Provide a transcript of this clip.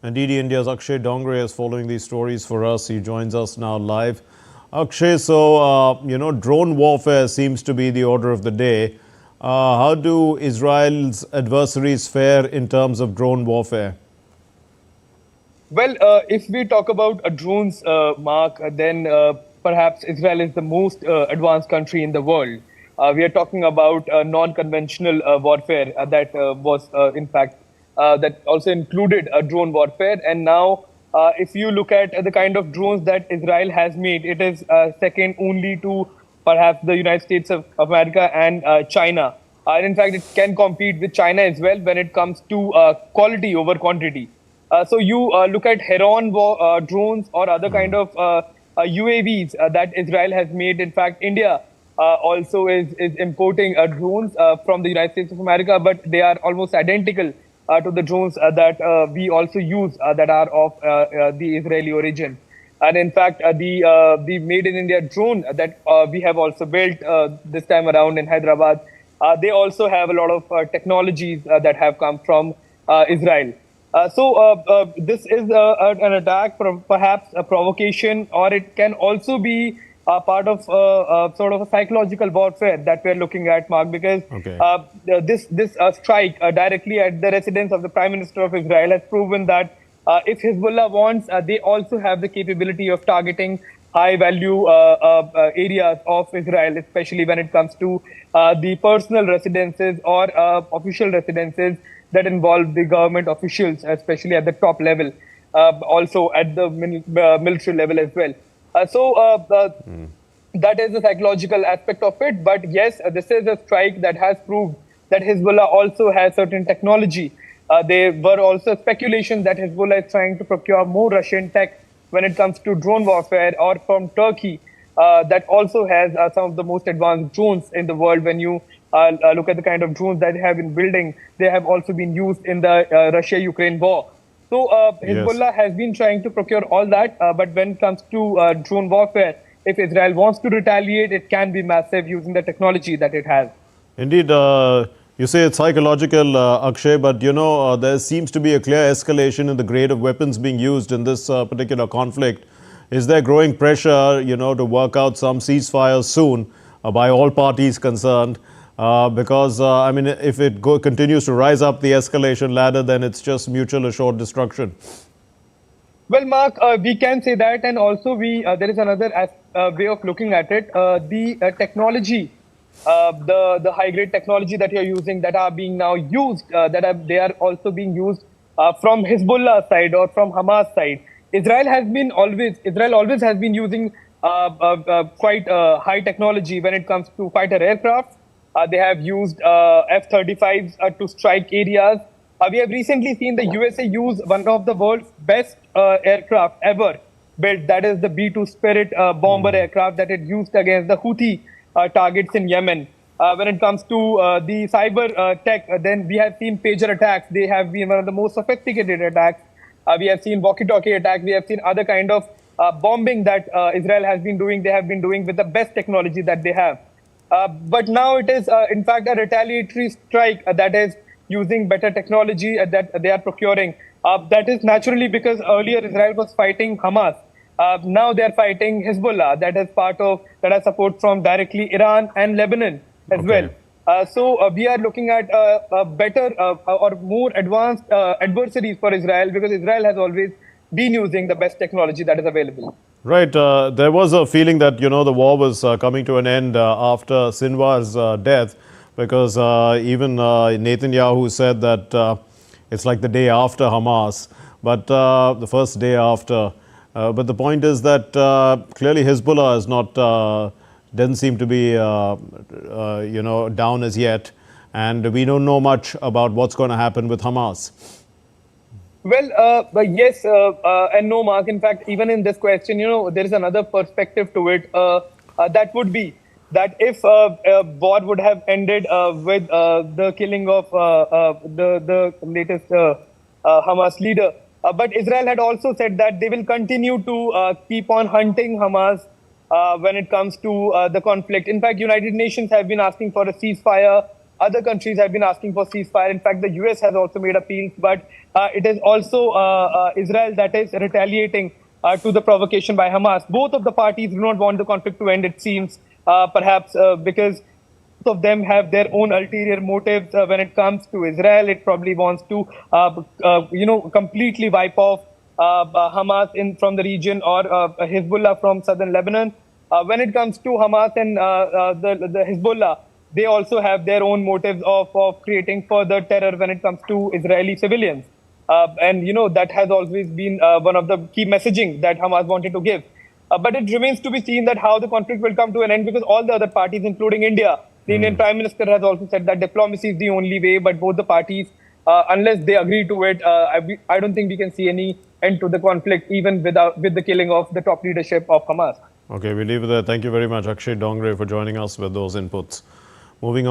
Indeed, India's Akshay Dongre is following these stories for us. He joins us now live. Akshay, drone warfare seems to be the order of the day. How do Israel's adversaries fare in terms of drone warfare? Well, if we talk about drones, Mark, then perhaps Israel is the most advanced country in the world. We are talking about non-conventional warfare that was, in fact, that also included drone warfare. And now, if you look at the kind of drones that Israel has made, it is second only to perhaps the United States of America and China. And in fact, it can compete with China as well when it comes to quality over quantity. So you look at Heron drones or other kind of UAVs that Israel has made. In fact, India also is importing drones from the United States of America, but they are almost identical to the drones that we also use that are of the Israeli origin. And in fact, the Made in India drone that we have also built this time around in Hyderabad, they also have a lot of technologies that have come from Israel. This is an attack, perhaps a provocation, or it can also be part of sort of a psychological warfare that we're looking at, Mark, because this strike directly at the residence of the Prime Minister of Israel has proven that if Hezbollah wants, they also have the capability of targeting high-value areas of Israel, especially when it comes to the personal residences or official residences that involve the government officials, especially at the top level, also at the military level as well. That is the psychological aspect of it. But yes, this is a strike that has proved that Hezbollah also has certain technology. There were also speculations that Hezbollah is trying to procure more Russian tech when it comes to drone warfare, or from Turkey, that also has some of the most advanced drones in the world. When you look at the kind of drones that they have been building, they have also been used in the Russia-Ukraine war. So Hezbollah has been trying to procure all that, but when it comes to drone warfare, if Israel wants to retaliate, it can be massive using the technology that it has. Indeed, you say it's psychological, Akshay, but there seems to be a clear escalation in the grade of weapons being used in this particular conflict. Is there growing pressure, to work out some ceasefires soon by all parties concerned? Because, if it continues to rise up the escalation ladder, then it's just mutual assured destruction. Well, Mark, we can say that. And also, there is another way of looking at it. The technology, the high-grade technology that you're using, that are being now used, they are also being used from Hezbollah side or from Hamas side. Israel always has been using quite high technology when it comes to fighter aircraft. They have used F-35s to strike areas. We have recently seen the USA use one of the world's best aircraft ever built. That is the B-2 Spirit bomber aircraft that it used against the Houthi targets in Yemen. When it comes to the cyber tech, then we have seen pager attacks. They have been one of the most sophisticated attacks. We have seen walkie-talkie attacks. We have seen other kind of bombing that Israel has been doing. They have been doing with the best technology that they have. But now it is, in fact, a retaliatory strike that is using better technology that they are procuring. That is naturally because earlier Israel was fighting Hamas. Now they are fighting Hezbollah. That has support from directly Iran and Lebanon as well. So we are looking at better or more advanced adversaries for Israel, because Israel has always been using the best technology that is available. Right. There was a feeling that, the war was coming to an end after Sinwar's death, because even Netanyahu said that it's like the day after Hamas, but the first day after. But the point is that clearly Hezbollah is not, doesn't seem to be, down as yet. And we don't know much about what's going to happen with Hamas. Well, yes and no, Mark. In fact, even in this question, there is another perspective to it. That would be that if war would have ended with the killing of the latest Hamas leader, but Israel had also said that they will continue to keep on hunting Hamas when it comes to the conflict. In fact, United Nations have been asking for a ceasefire. Other countries have been asking for ceasefire. In fact, the US has also made appeals, but it is also Israel that is retaliating to the provocation by Hamas. Both of the parties do not want the conflict to end, it seems, perhaps because both of them have their own ulterior motives. When it comes to Israel, it probably wants to, completely wipe off Hamas from the region, or Hezbollah from southern Lebanon. When it comes to Hamas and the Hezbollah, they also have their own motives of creating further terror when it comes to Israeli civilians. That has always been one of the key messaging that Hamas wanted to give. But it remains to be seen that how the conflict will come to an end, because all the other parties, including India, the Indian Prime Minister has also said that diplomacy is the only way, but both the parties, unless they agree to it, I don't think we can see any end to the conflict, even with the killing of the top leadership of Hamas. Okay, we leave it there. Thank you very much, Akshay Dongre, for joining us with those inputs. Moving on.